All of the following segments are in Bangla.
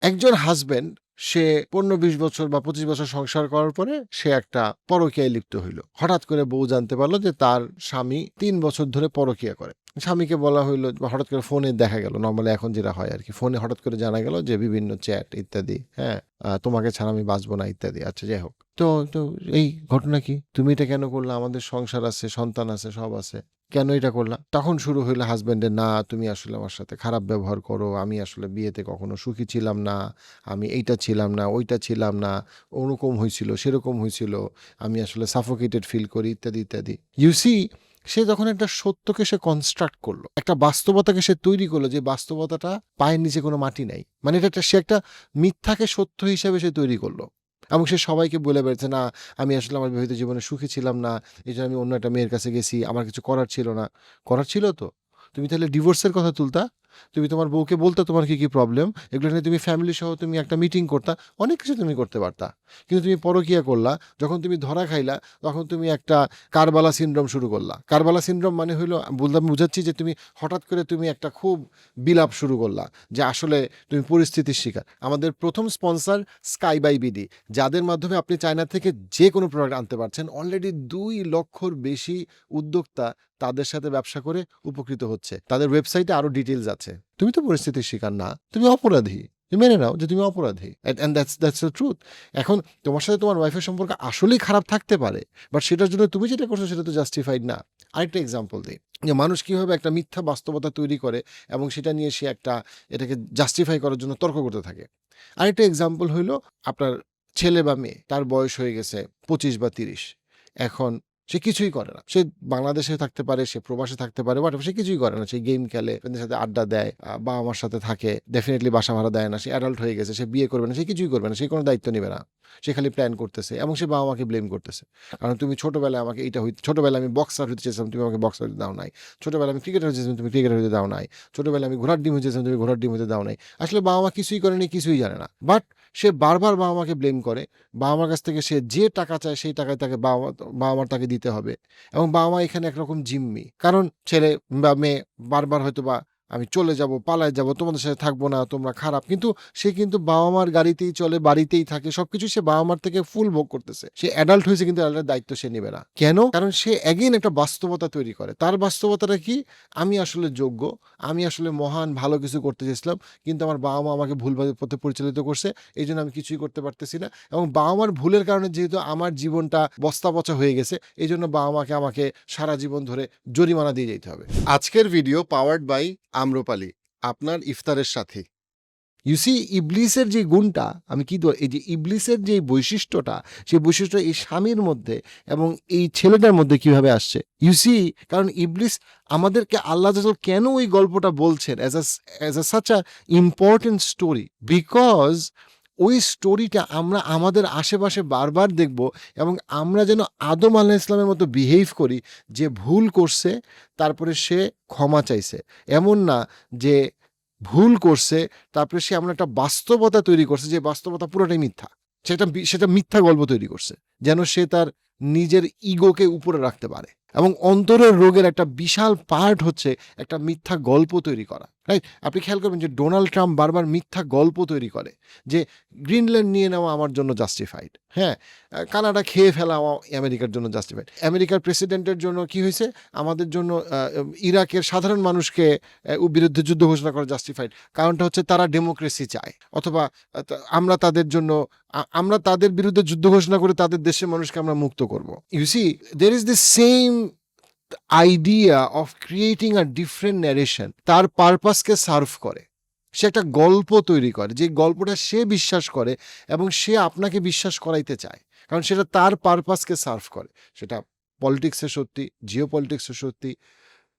একজন হাজবেন্ড সে ১৫-২০ বছর বা ২৫ বছর সংসার করার পরে সে একটা পরকীয়ায় লিপ্ত হইল। হঠাৎ করে বউ জানতে পারল যে তার স্বামী ৩ বছর ধরে পরকীয়া করে। স্বামীকে বলা হইল বা হঠাৎ করে ফোনে দেখা গেল, নরমালি এখন যেটা হয় আরকি। ফোনে হঠাৎ করে জানা গেল যে বিভিন্ন চ্যাট ইত্যাদি, হ্যাঁ? তোমাকে ছাড়া আমি বাঁচব না ইত্যাদি। আচ্ছা যাই হোক। তো এই ঘটনা কি? তুমি এটা কেন করলা? আমাদের সংসার আছে, সন্তান আছে, সব আছে। কেন এটা করলা? তখন শুরু হইল হাসব্যান্ডের, "না তুমি আসলে আমার সাথে খারাপ ব্যবহার করো। আমি আসলে বিয়েতে কখনো সুখী ছিলাম না। আমি এইটা ছিলাম না, ওইটা ছিলাম না। ওরকম হইছিল, সেরকম হইছিল। আমি আসলে সাফোকেটেড ফিল করি" ইত্যাদি, ইত্যাদি। ইউ সি সে যখন একটা সত্যকে সে কনস্ট্রাক্ট করলো, একটা বাস্তবতাকে সে তৈরি করলো যে বাস্তবতাটা পায়ের নিচে কোনো মাটি নাই। মানে সে একটা মিথ্যাকে সত্য হিসেবে সে তৈরি করলো। এবং সে সবাইকে বলে বেড়াচ্ছে, "না, আমি আসলে আমার বিবাহিত জীবনে সুখী ছিলাম না। এইজন্য আমি অন্য একটা মেয়ের কাছে গেছি। আমার কিছু করার ছিল না।" করার ছিল তো? তুমি তাহলে ডিভোর্সের কথা তুলতা। তুমি তোমার বউকে বলতা তোমার কি প্রবলেম। এগুলো নিয়ে তুমি ফ্যামিলি সহ তুমি একটা মিটিং করতা। অনেক কিছু তুমি করতে পারতা। কিন্তু তুমি পরকীয়া করলা। যখন তুমি ধরা খাইলা, তখন তুমি একটা কারবালা সিনড্রোম শুরু করলা। কারবালা সিনড্রোম মানে হইলো, বুঝাচ্ছি যে তুমি হঠাৎ করে তুমি একটা খুব বিলাপ শুরু করলা যে আসলে তুমি পরিস্থিতির শিকার। আমাদের ১ম স্পন্সর স্কাই বাই বিডি, যাদের মাধ্যমে আপনি চায়না থেকে যে কোনো প্রোডাক্ট আনতে পারছেন। অলরেডি ২ লক্ষর বেশি উদ্যোক্তা তাদের সাথে ব্যবসা করে উপকৃত হচ্ছে। তাদের ওয়েবসাইটে আরো ডিটেইলস আছে। তুমি তো পরিস্থিতির শিকার না। তুমি অপরাধী। তুমি মেনে নাও যে তুমি অপরাধী। And that's the truth. এখন তোমার সাথে তোমার ওয়াইফের সম্পর্ক আসলেই খারাপ থাকতে পারে। বাট সেটার জন্য তুমি যেটা করছো সেটা তো জাস্টিফাইড না। আরেকটা এক্সাম্পল দেই। যে মানুষ কিভাবে একটা মিথ্যা বাস্তবতা তৈরি করে এবং সেটা নিয়ে সে এটাকে জাস্টিফাই করার জন্য তর্ক করতে থাকে। আরেকটা এক্সাম্পল হইলো, আপনার ছেলে বা মেয়ে, তার বয়স হয়ে গেছে ২৫ বা ৩০। এখন সে কিছুই করে না। সে বাংলাদেশে থাকতে পারে, সে প্রবাসে থাকতে পারে, হোয়াটএভার, সে কিছুই করে না। সে গেম খেলে, ফ্রেন্ডদের সাথে আড্ডা দেয়, বাবা-মার সাথে থাকে। ডেফিনিটলি বাসা ভাড়া দেয় না। সে অ্যাডাল্ট হয়ে গেছে। সে বিয়ে করবে না। সে কিছুই করবে না। সে কোনো দায়িত্ব নিবে না। সে খালি প্ল্যান করতেছে এবং সে বাবা-মাকে ব্লেম করতেছে। কারণ তুমি ছোটবেলায় আমাকে ছোটবেলায় আমি বক্সার হতে চেয়েছিলাম, তুমি আমাকে বক্সার হতে দাও নাই। ছোটবেলায় আমি ক্রিকেটার হতে চেয়েছিলাম, তুমি ক্রিকেটার হতে দাও নাই। ছোটবেলায় আমি ঘোড়ার ডিম হতে চেয়েছিলাম, তুমি ঘোড়ার ডিম হতে দাও নাই। আসলে বাবা-মা কিছুই করেনি, কিছুই জানে না। বাট সে বারবার বাবা-মাকে ব্লেম করে। বাবা-মার কাছ থেকে সে যে টাকা চায় সেই টাকায় তাকে বাবা-মার তাকে দিতে হবে। এবং বাবা-মা এখানে একরকম জিম্মি। কারণ ছেলে বা মেয়ে বারবার হয়তোবা, "আমি চলে যাব, পালায় যাব, তোমাদের সাথে থাকবো না, তোমরা খারাপ।" কিন্তু সে কিন্তু বাবা-মার গাড়িতেই চলে, বাড়িতেই থাকে। সবকিছু সে বাবা-মার থেকে ফুল ভোগ করতেছে। সে অ্যাডাল্ট হয়েছে কিন্তু অ্যাডাল্টের দায়িত্ব সে নিবে না। কেন? কারণ সে এগেইন একটা বাস্তবতা তৈরি করে। তার বাস্তবতাটা কি? আমি আসলে যোগ্য, আমি আসলে মহান ভালো কিছু করতে চেয়েছিলাম। কিন্তু আমার বাবা-মা আমাকে ভুল পথে পরিচালিত করছে। এজন্য আমি কিছুই করতে পারতেছি না। এবং বাবা-মার ভুলের কারণে যেহেতু আমার জীবনটা বস্তাপচা হয়ে গেছে, এজন্য বাবা-মাকে আমাকে সারা জীবন ধরে জরিমানা দিয়ে যাইতে হবে। আজকের ভিডিও পাওয়ার্ড বাই আম্রপালি, আপনার ইফতারের সাথী। ইউ সি ইবলিসের যে গুণটা, আমি কি এই যে ইবলিসের যে বৈশিষ্ট্যটা, সেই বৈশিষ্ট্য এই স্বামীর মধ্যে এবং এই ছেলেটার মধ্যে কিভাবে আসছে। ইউ সি, কারণ ইবলিস আমাদেরকে আল্লাহ কেন ওই গল্পটা বলছেন as a such a important story, because ওই স্টোরিটা আমরা আমাদের আশেপাশে বারবার দেখব এবং আমরা যেন আদম আলাইহিস সালামের মতো বিহেভ করি, যে ভুল করছে তারপরে সে ক্ষমা চাইছে। এমন না যে ভুল করছে তারপরে সে এমন একটা বাস্তবতা তৈরি করছে যে বাস্তবতা পুরোটাই মিথ্যা। সেটা মিথ্যা গল্প তৈরি করছে। যেন সে তার নিজের ইগোকে উপরে রাখতে পারে। এবং অন্তরের রোগের একটা বিশাল পার্ট হচ্ছে একটা মিথ্যা গল্প তৈরি করা। রাইট? আপনি খেয়াল করবেন যে ডোনাল্ড ট্রাম্প বারবার মিথ্যা গল্প তৈরি করে যে গ্রিনল্যান্ড নিয়ে নেওয়া আমার জন্য জাস্টিফাইড। হ্যাঁ? কানাডা খেয়ে ফেলা আমেরিকার জন্য জাস্টিফাইড। আমেরিকার প্রেসিডেন্টের জন্য কি হইছে? আমাদের জন্য ইরাকের সাধারণ মানুষকে বিরুদ্ধে যুদ্ধ ঘোষণা করা জাস্টিফাইড। কারণটা হচ্ছে তারা ডেমোক্রেসি চায়। অথবা আমরা তাদের জন্য আমরা তাদের বিরুদ্ধে যুদ্ধ ঘোষণা করে তাদের দেশের মানুষকে আমরা মুক্ত করব। You see, there is the same idea of creating a different narration, তার পারপাসকে সার্ভ করে। সে একটা গল্প তৈরি করে, যে গল্পটা সে বিশ্বাস করে এবং সে আপনাকে বিশ্বাস করাইতে চায়। কারণ সেটা তার পারপাসকে সার্ভ করে। সেটা পলিটিক্সে সত্যি, জিওপলিটিক্সে সত্যি,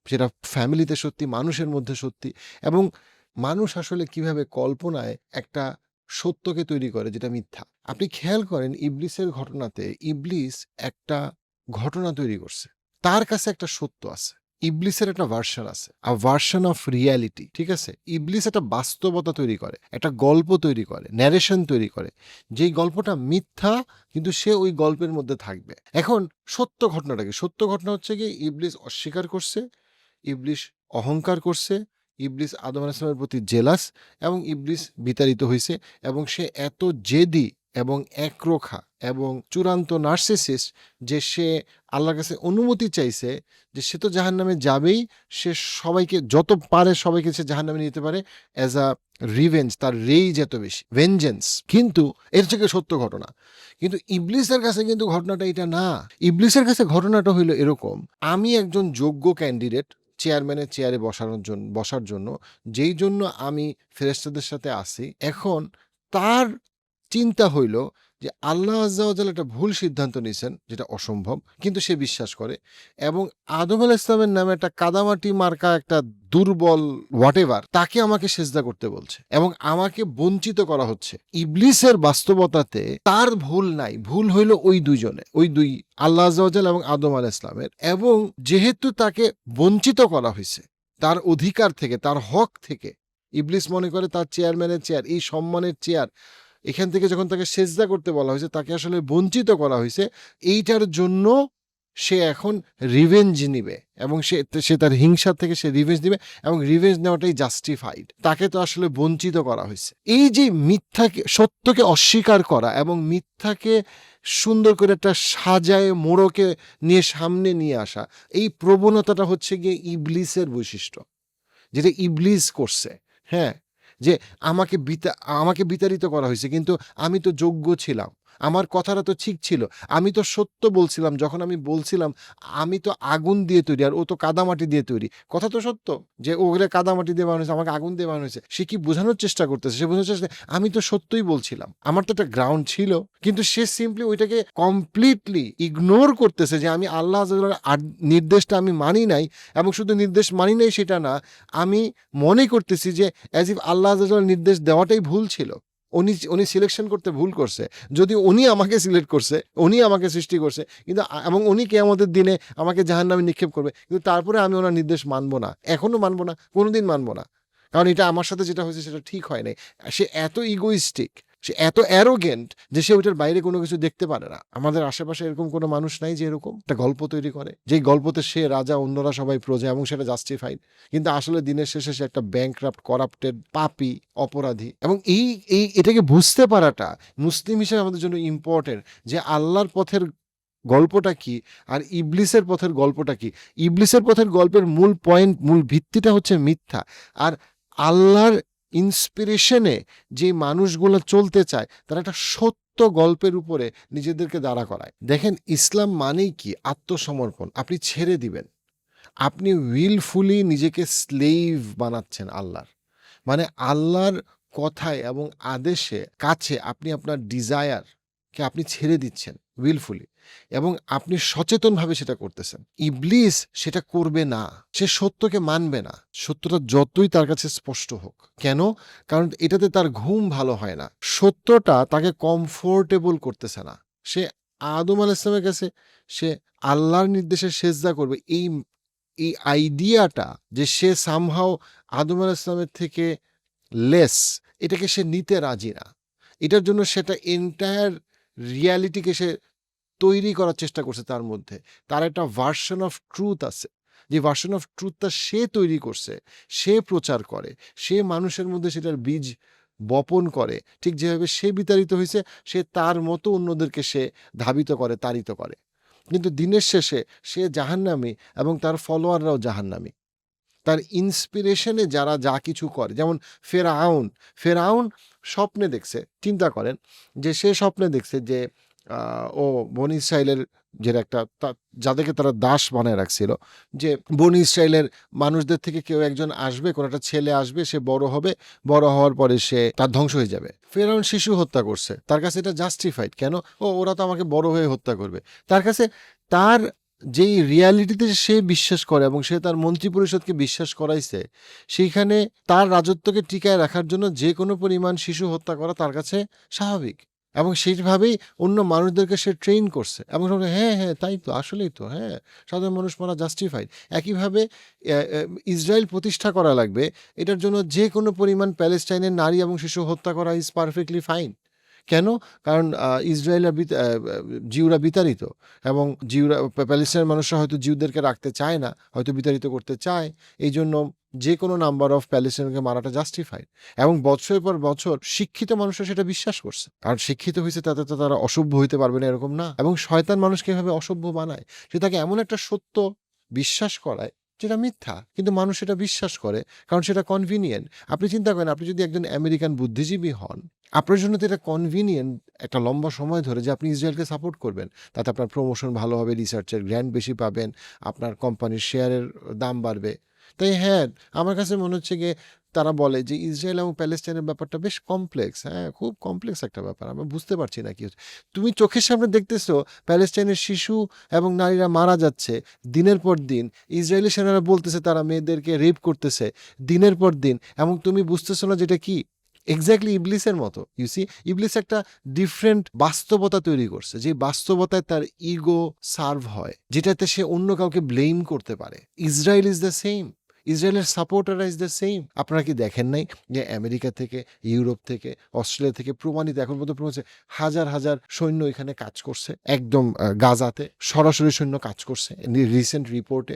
সেটা ফ্যামিলিতে সত্যি, মানুষের মধ্যে সত্যি। এবং মানুষ আসলে কিভাবে কল্পনায় একটা সত্যকে তৈরি করে যেটা মিথ্যা। আপনি খেয়াল করেন ইবলিসের ঘটনাতে, ইবলিস একটা ঘটনা তৈরি করছে। তার কাছে একটা সত্য আছে। ইবলিসের একটা ভার্সন আছে, আ ভার্সন অফ রিয়ালিটি। ঠিক আছে? ইবলিস একটা বাস্তবতা তৈরি করে, একটা গল্প তৈরি করে, ন্যারেশন তৈরি করে। যেই গল্পটা মিথ্যা, কিন্তু সে ওই গল্পের মধ্যে থাকবে। এখন সত্য ঘটনাটা কি? সত্য ঘটনা হচ্ছে গিয়ে ইবলিস অস্বীকার করছে, ইবলিস অহংকার করছে, ইবলিস আদম আলাইহিস সালামের প্রতি জেলাস এবং ইবলিস বিতাড়িত হইছে এবং সে এত জেদি এবং একরোখা এবং চূড়ান্ত নার্সিসিস্ট যে সে আল্লাহর কাছে অনুমতি চাইছে যে সে তো জাহান্নামে যাবেই, সে সবাইকে যত পারে সবাইকে সে জাহান্নামে নিতে পারে অ্যাজ আ রিভেঞ্জ, তার রেইজ এত বেশি, ভেঞ্জেন্স। কিন্তু এর থেকে সত্য ঘটনা, কিন্তু ইবলিসের কাছে কিন্তু ঘটনাটা এটা না। ইবলিসের কাছে ঘটনাটা হইলো এরকম, আমি একজন যোগ্য ক্যান্ডিডেট চেয়ারম্যানের চেয়ারে বসার জন্য, যেই জন্য আমি ফেরেশতাদের সাথে আসি। এখন তার চিন্তা হইল যে আল্লাহ আজ্জা ওয়া জাল্লা একটা ভুল সিদ্ধান্ত নিয়েছেন, যেটা অসম্ভব, কিন্তু সে বিশ্বাস করে, এবং আদম আলাইহিস সালামের নামে একটা কাদামাটি মার্কা একটা দুর্বল হোয়াটএভার তাকে আমাকে সেজদা করতে বলছে এবং আমাকে বঞ্চিত করা হচ্ছে। ইবলিসের বাস্তবতাতে তার ভুল নাই, ভুল হইল ওই দুইজনে, ওই দুই আল্লাহ আজ্জা ওয়া জাল্লা এবং আদম আলাইহিস সালামের। এবং যেহেতু তাকে বঞ্চিত করা হয়েছে তার অধিকার থেকে, তার হক থেকে, ইবলিস মনে করে তার চেয়ারম্যানের চেয়ার, এই সম্মানের চেয়ার, এখান থেকে যখন তাকে সেজদা করতে বলা হয়েছে, তাকে আসলে বঞ্চিত করা হয়েছে। এইটার জন্য সে এখন রিভেঞ্জ নিবে এবং সে তার হিংসার থেকে সে রিভেঞ্জ নিবে এবং রিভেঞ্জ নেওয়াটাই জাস্টিফাইড। তাকে তো আসলে বঞ্চিত করা হয়েছে। এই যে মিথ্যাকে, সত্যকে অস্বীকার করা এবং মিথ্যাকে সুন্দর করে একটা সাজায় মোড়কে নিয়ে সামনে নিয়ে আসা, এই প্রবণতাটা হচ্ছে গিয়ে ইবলিসের বৈশিষ্ট্য, যেটা ইবলিস করছে। হ্যাঁ, যে আমাকে বিতাড়িত করা হয়েছে, কিন্তু আমি তো যোগ্য ছিলাম, আমার কথাটা তো ঠিক ছিল, আমি তো সত্য বলছিলাম যখন আমি বলছিলাম আমি তো আগুন দিয়ে তৈরি আর ও তো কাদামাটি দিয়ে তৈরি। কথা তো সত্য যে ওগুলো কাদামাটি দিয়ে বানানো হয়েছে, আমাকে আগুন দিয়ে বানানো হয়েছে। সে কি বোঝানোর চেষ্টা করতেছে? সে বোঝানোর চেষ্টা, আমি তো সত্যই বলছিলাম, আমার তো একটা গ্রাউন্ড ছিল। কিন্তু সে সিম্পলি ওইটাকে কমপ্লিটলি ইগনোর করতেছে যে আমি আল্লাহ নির্দেশটা আমি মানি নাই, এবং শুধু নির্দেশ মানি নাই সেটা না, আমি মনে করতেছি যে অ্যাজ ইফ আল্লাহ নির্দেশ দেওয়াটাই ভুল ছিল, উনি সিলেকশন করতে ভুল করছে। যদি উনি আমাকে সিলেক্ট করছে, উনি আমাকে সৃষ্টি করছে, কিন্তু এবং উনি কিয়ামতের দিনে আমাকে জাহান্নামে নিক্ষেপ করবে, কিন্তু তারপরে আমি ওনার নির্দেশ মানবো না, এখনো মানবো না, কোনোদিন মানবো না, কারণ এটা আমার সাথে যেটা হয়েছে সেটা ঠিক হয় নাই। সে এত ইগোইস্টিক, সে এত অ্যারোগেন্ট যে সে ওইটার বাইরে কোনো কিছু দেখতে পারে না। আমাদের আশেপাশে এরকম কোনো মানুষ নাই যে এরকম একটা গল্প তৈরি করে, যেই গল্পতে সে রাজা, অন্যরা সবাই প্রজা, এবং সেটা জাস্টিফাইড, কিন্তু আসলে দিনের শেষে সে একটা ব্যাংকরাপ্ট, করাপ্টেড, পাপী, অপরাধী। এবং এটাকে বুঝতে পারাটা মুসলিম হিসেবে আমাদের জন্য ইম্পর্টেন্ট, যে আল্লাহর পথের গল্পটা কি আর ইবলিসের পথের গল্পটা কি। ইবলিসের পথের গল্পের মূল পয়েন্ট, মূল ভিত্তিটা হচ্ছে মিথ্যা, আর আল্লাহর ইন্সপিরেশনে যে মানুষগুলো চলতে চায় তারা একটা সত্য গল্পের উপরে নিজেদেরকে দাঁড়া করায়। দেখেন, ইসলাম মানেই কি? আত্মসমর্পণ। আপনি ছেড়ে দিবেন, আপনি উইলফুলি নিজেকে স্লেভ বানাচ্ছেন আল্লাহর, মানে আল্লাহর কথায় এবং আদেশে কাছে আপনি আপনার ডিজায়ারকে আপনি ছেড়ে দিচ্ছেন উইলফুলি, এবং আপনি সচেতনভাবে সেটা করতেছেন। ইবলিস সেটা করবে না, সে সত্যকে মানবে না, সত্যটা যতই তার কাছে স্পষ্ট হোক। কেন? কারণ এটাতে তার ঘুম ভালো হয় না, সত্যটা তাকে কমফোর্টেবল করতেছে না। সে আদম আলাইহিস সালামের কাছে সে আল্লাহর নির্দেশে সেজদা করবে, এই আইডিয়াটা যে সে সামহাও আদম আলাইহিস সালামের থেকে লেস, এটাকে সে নিতে রাজি না। এটার জন্য সেটা এন্টায়ার রিয়ালিটিকে সে তৈরি করার চেষ্টা করছে তার মধ্যে। তার একটা ভার্সন অফ ট্রুথ আছে, যে ভার্সন অফ ট্রুথটা সে তৈরি করছে, সে প্রচার করে, সে মানুষের মধ্যে সেটার বীজ বপন করে। ঠিক যেভাবে সে বিতাড়িত হয়েছে, সে তার মতো অন্যদেরকে সে ধাবিত করে, তাড়িত করে। কিন্তু দিনের শেষে সে জাহান্নামী এবং তার ফলোয়াররাও জাহান্নামী। তার ইন্সপিরেশনে যারা যা কিছু করে, যেমন ফেরাউন স্বপ্নে দেখছে, চিন্তা করেন যে সে স্বপ্নে দেখছে যে ও বনি ইসরাইলের যে একটা যাদেরকে তারা দাস বানায় রাখছিল, যে বনি ইসরাইলের মানুষদের থেকে কেউ একজন আসবে, কোনো একটা ছেলে আসবে, সে বড় হবে, বড় হওয়ার পরে সে তার ধ্বংস হয়ে যাবে। ফেরাউন শিশু হত্যা করছে, তার কাছে এটা জাস্টিফাইড। কেন? ওরা তো আমাকে বড় হয়ে হত্যা করবে। তার কাছে তার যেই রিয়ালিটিতে সে বিশ্বাস করে এবং সে তার মন্ত্রী পরিষদকে বিশ্বাস করাইছে, সেইখানে তার রাজত্বকে টিকায় রাখার জন্য যে কোনো পরিমাণ শিশু হত্যা করা তার কাছে স্বাভাবিক, এবং সেইভাবেই অন্য মানুষদেরকে সে ট্রেন করছে এবং হ্যাঁ হ্যাঁ তাই তো, আসলেই তো, হ্যাঁ, সাধারণ মানুষ মারা জাস্টিফাইড। একইভাবে ইসরায়েল প্রতিষ্ঠা করা লাগবে, এটার জন্য যে কোনো পরিমাণ প্যালেস্টাইনের নারী এবং শিশু হত্যা করা ইজ পারফেক্টলি ফাইন। কেন? কারণ ইসরায়েলরা জিউরা বিতাড়িত, এবং জিউরা প্যালেস্টাইনের মানুষরা হয়তো জিউদেরকে রাখতে চায় না, হয়তো বিতাড়িত করতে চায়। এই জন্য যে কোনো নাম্বার অফ প্যালেস্টাইনকে মারাটা জাস্টিফাইড, এবং বছরের পর বছর শিক্ষিত মানুষরা সেটা বিশ্বাস করছে। কারণ শিক্ষিত হয়েছে তাতে তো তারা অসভ্য হইতে পারবে না, এরকম না। এবং শয়তান মানুষকে এভাবে অসভ্য বানায়, সে তাকে এমন একটা সত্য বিশ্বাস করায় যেটা মিথ্যা, কিন্তু মানুষ সেটা বিশ্বাস করে কারণ সেটা কনভিনিয়েন্ট। আপনি চিন্তা করেন, আপনি যদি একজন আমেরিকান বুদ্ধিজীবী হন, আপনার জন্য তো এটা কনভিনিয়েন্ট একটা লম্বা সময় ধরে যে আপনি ইসরায়েলকে সাপোর্ট করবেন, তাতে আপনার প্রমোশন ভালো হবে, রিসার্চের গ্র্যান্ট বেশি পাবেন, আপনার কোম্পানির শেয়ারের দাম বাড়বে। তাই হ্যাঁ, আমার কাছে মনে হচ্ছে গিয়ে তারা বলে যে ইসরায়েল এবং প্যালেস্টাইনের ব্যাপারটা বেশ কমপ্লেক্স। হ্যাঁ, খুব কমপ্লেক্স একটা ব্যাপার, আমরা বুঝতে পারছি না কি হচ্ছে। তুমি চোখের সামনে দেখতেছো প্যালেস্টাইনের শিশু এবং নারীরা মারা যাচ্ছে দিনের পর দিন, ইসরায়েলি সেনারা বলতেছে তারা মেয়েদেরকে রেপ করতেছে দিনের পর দিন, এবং তুমি বুঝতেছো না যেটা কি এক্স্যাক্টলি ইবলিসের মতো। ইউসি, ইবলিস একটা ডিফারেন্ট বাস্তবতা তৈরি করছে, যে বাস্তবতায় তার ইগো সার্ভ হয়, যেটাতে সে অন্য কাউকে ব্লেম করতে পারে। ইসরায়েল ইজ দ্য সেম, ইসরায়েলের সাপোর্টাররা ইজ দ্য সেম। আপনারা কি দেখেন নাই যে আমেরিকা থেকে, ইউরোপ থেকে, অস্ট্রেলিয়া থেকে প্রমাণিত, এখন পর্যন্ত প্রমাণিত হাজার হাজার সৈন্য এখানে কাজ করছে, একদম গাজাতে সরাসরি সৈন্য কাজ করছে রিসেন্ট রিপোর্টে।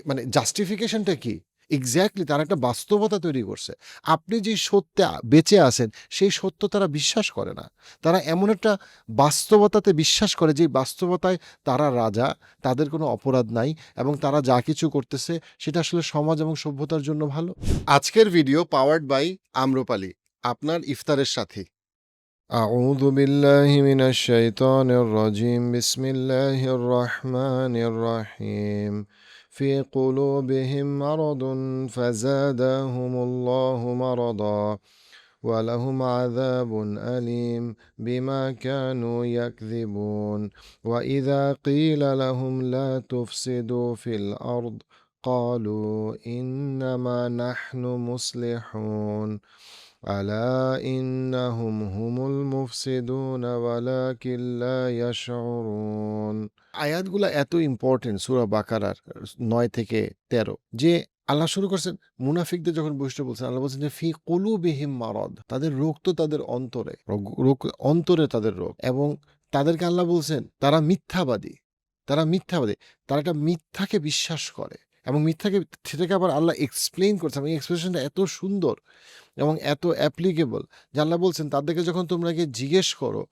মানে জাস্টিফিকেশনটা কি? এক্স্যাক্টলি তারা একটা বাস্তবতা তৈরি করছে। আপনি যে সত্যে বেঁচে আছেন সেই সত্য তারা বিশ্বাস করে না, তারা এমন একটা বাস্তবতাতে বিশ্বাস করে যে বাস্তবতায় তারা রাজা, তাদের কোনো অপরাধ নাই, এবং তারা যা কিছু করতেছে সেটা আসলে সমাজ এবং সভ্যতার জন্য ভালো। আজকের ভিডিও পাওয়ার্ড বাই আম্রপালি, আপনার ইফতারের সাথী। أعوذ بالله من الشيطان الرجيم بسم الله الرحمن الرحيم في قلوبهم مرض فزادهم الله مرضا ولهم عذاب أليم بما كانوا يكذبون وإذا قيل لهم لا تفسدوا في الأرض قالوا إنما نحن مصلحون ألا إنهم هم المفسدون ولكن لا يشعرون। আয়াতগুলো এত ইম্পর্টেন্ট সূরা বাকারার 9 থেকে 13, যে আল্লাহ শুরু করছেন মুনাফিকদের যখন বৈশিষ্ট্য বলছেন, আল্লাহ বলছেন যে ফি কুলুবিহিম মারাদ, তাদের রোগ তো তাদের অন্তরে, রোগ অন্তরে তাদের রোগ, এবং তাদেরকে আল্লাহ বলছেন তারা মিথ্যাবাদী, তারা মিথ্যাবাদী, তারা একটা মিথ্যাকে বিশ্বাস করে, এবং মিথ্যাকে সেটাকে আবার আল্লাহ এক্সপ্লেইন করছে, এবং এক্সপ্রেশনটা এত সুন্দর এবং এত অ্যাপ্লিকেবল যে আল্লাহ বলছেন তাদেরকে যখন তোমরা গিয়ে জিজ্ঞেস করো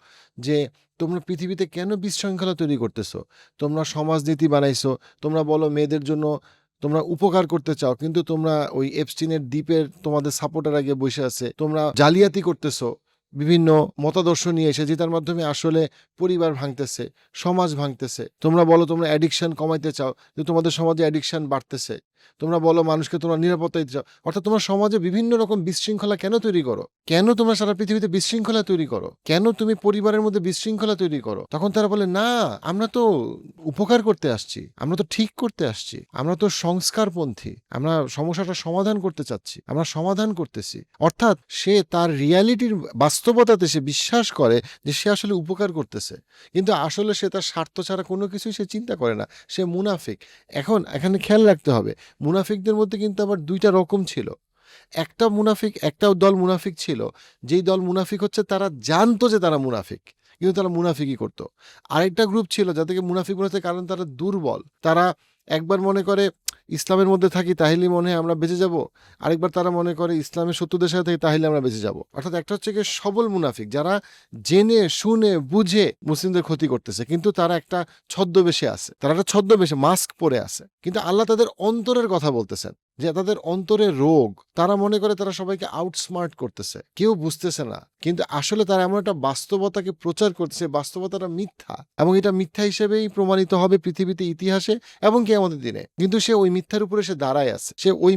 যে তোমরা পৃথিবীতে কেন বিশৃঙ্খলা তৈরি করতেছো, তোমরা সমাজনীতি বানাইছো, তোমরা বলো মেয়েদের জন্য তোমরা উপকার করতে চাও, কিন্তু তোমরা ওই এপস্টিনের দ্বীপের তোমাদের সাপোর্টার আগে বসে আছে, তোমরা জালিয়াতি করতেছো বিভিন্ন মতাদর্শ নিয়ে এসে, যেটার মাধ্যমে আসলে পরিবার ভাঙতেছে, সমাজ ভাঙতেছে। তোমরা বলো তোমরা অ্যাডিকশন কমাইতে চাও, যে তোমাদের সমাজে অ্যাডিকশন বাড়তেছে। তোমরা বলো মানুষকে তোমরা নিরাপত্তা দিতে চাও, অর্থাৎ তোমরা সমাজে বিভিন্ন রকম বিশৃঙ্খলা কেন তৈরি করো, কেন তোমরা সারা পৃথিবীতে বিশৃঙ্খলা তৈরি করো, কেন তুমি পরিবারের মধ্যে বিশৃঙ্খলা তৈরি করো? তখন তারা বলে না, আমরা তো উপকার করতে আসছি, আমরা তো ঠিক করতে আসছি, আমরা তো সংস্কারপন্থী, আমরা সমস্যাটা সমাধান করতে চাচ্ছি, আমরা সমাধান করতেছি। অর্থাৎ সে তার রিয়ালিটির বাস্তবতাতে সে বিশ্বাস করে যে সে আসলে উপকার করতেছে, কিন্তু আসলে সে তার স্বার্থ ছাড়া কোনো কিছুই সে চিন্তা করে না, সে মুনাফিক। এখন এখানে খেয়াল রাখতে হবে, মুনাফিকদের মধ্যে কিন্তু আবার দুইটা রকম ছিল। একটা দল মুনাফিক ছিল, যেই দল মুনাফিক হচ্ছে তারা জানতো যে তারা মুনাফিক, কিন্তু তারা মুনাফিকই করতো। আরেকটা গ্রুপ ছিল যাদেরকে মুনাফিক বলা হচ্ছে কারণ তারা দুর্বল, তারা একবার মনে করে ইসলামের মধ্যে থাকি তাহলে মনে হয় আমরা বেঁচে যাব, আরেকবার তারা মনে করে ইসলামের শত্রুদের সাথে থাকি তাহলে আমরা বেঁচে যাব। অর্থাৎ একটা হচ্ছে কি সবল মুনাফিক, যারা জেনে শুনে বুঝে মুসলিমদের ক্ষতি করতেছে, কিন্তু তারা একটা ছদ্মবেশে আছে, তারা একটা ছদ্মবেশে মাস্ক পরে আছে, কিন্তু আল্লাহ তাদের অন্তরের কথা বলতেছেন, যে তাদের অন্তরে রোগ, তারা মনে করে তারা সবাইকে আউটস্মার্ট করতেছে, কেউ বুঝতেছে না, কিন্তু আসলে তারা এমন একটা বাস্তবতাকে প্রচার করতেছে, বাস্তবতাটা মিথ্যা, এবং এটা মিথ্যা হিসেবেই প্রমাণিত হবে পৃথিবীতে, ইতিহাসে এবং কিয়ামতের দিনে। কিন্তু সে ওই মিথ্যার উপরে সে দাঁড়ায় আছে, সে ওই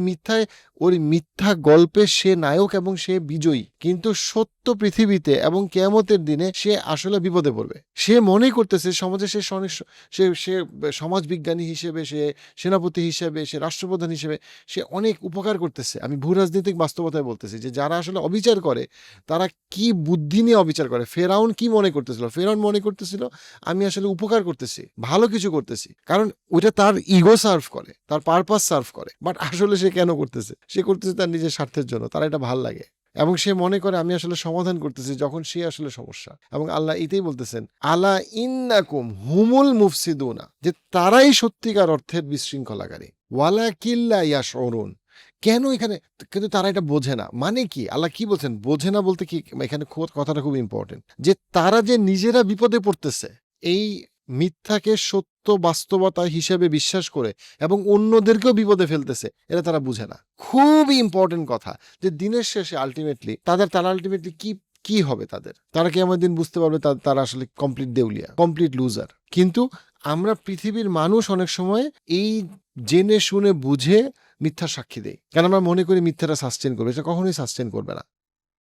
মিথ্যা গল্পে সে নায়ক এবং সে বিজয়ী, কিন্তু সত্য পৃথিবীতে এবং কিয়ামতের দিনে সে আসলে বিপদে পড়বে। সে মনে করতেছে সমাজে সে সমাজ বিজ্ঞানী হিসেবে, সে সেনাপতি হিসেবে, সে রাষ্ট্রপ্রধান হিসেবে সে অনেক উপকার করতেছে। আমি ভূরাজনৈতিক বাস্তবতায় বলতেছি যে যারা আসলে অবিচার করে তারা কি বুদ্ধি নিয়ে অবিচার করে। ফেরাউন কি মনে করতেছিল? ফেরাউন মনে করতেছিল আমি আসলে উপকার করতেছি, ভালো কিছু করতেছি, কারণ ওইটা তার ইগো সার্ভ করে, তার পারপাস সার্ভ করে। বাট আসলে সে কেন করতেছে? সে করতেছে তার নিজের স্বার্থের জন্য, তার এটা ভাল লাগে। এবং সে মনে করে আমি আসলে সমাধান করতেছি, যখন সে আসলে সমস্যা। এবং আল্লাহ এটাই বলতেছেন, আলা ইন্নাকুম হুমুল মুফসিদুনা, যে তারাই সত্যিকার অর্থের বিশৃঙ্খলাকারী, ওয়ালা কিল্লা ইয়াশউরুন। কেন এখানে, কিন্তু তারা এটা বোঝে না। মানে কি, আল্লাহ কি বলছেন, বোঝে না বলতে কি, এখানে কথাটা খুব ইম্পর্টেন্ট, যে তারা যে নিজেরা বিপদে পড়তেছে এই মিথ্যাকে সত্য বাস্তবতা হিসেবে বিশ্বাস করে এবং অন্যদেরকেও বিপদে ফেলতেছে, এটা তারা বুঝে না। খুবই ইম্পর্টেন্ট কথা, যে দিনের শেষে আলটিমেটলি তারা আলটিমেটলি কি হবে, তারা কিয়ামতের দিন বুঝতে পারবে তারা আসলে কমপ্লিট দেউলিয়া, কমপ্লিট লুজার। কিন্তু আমরা পৃথিবীর মানুষ অনেক সময় এই জেনে শুনে বুঝে মিথ্যা সাক্ষী দেই, কারণ আমরা মনে করি মিথ্যাটা সাস্টেন করবে, এটা কখনোই সাস্টেন করবে না।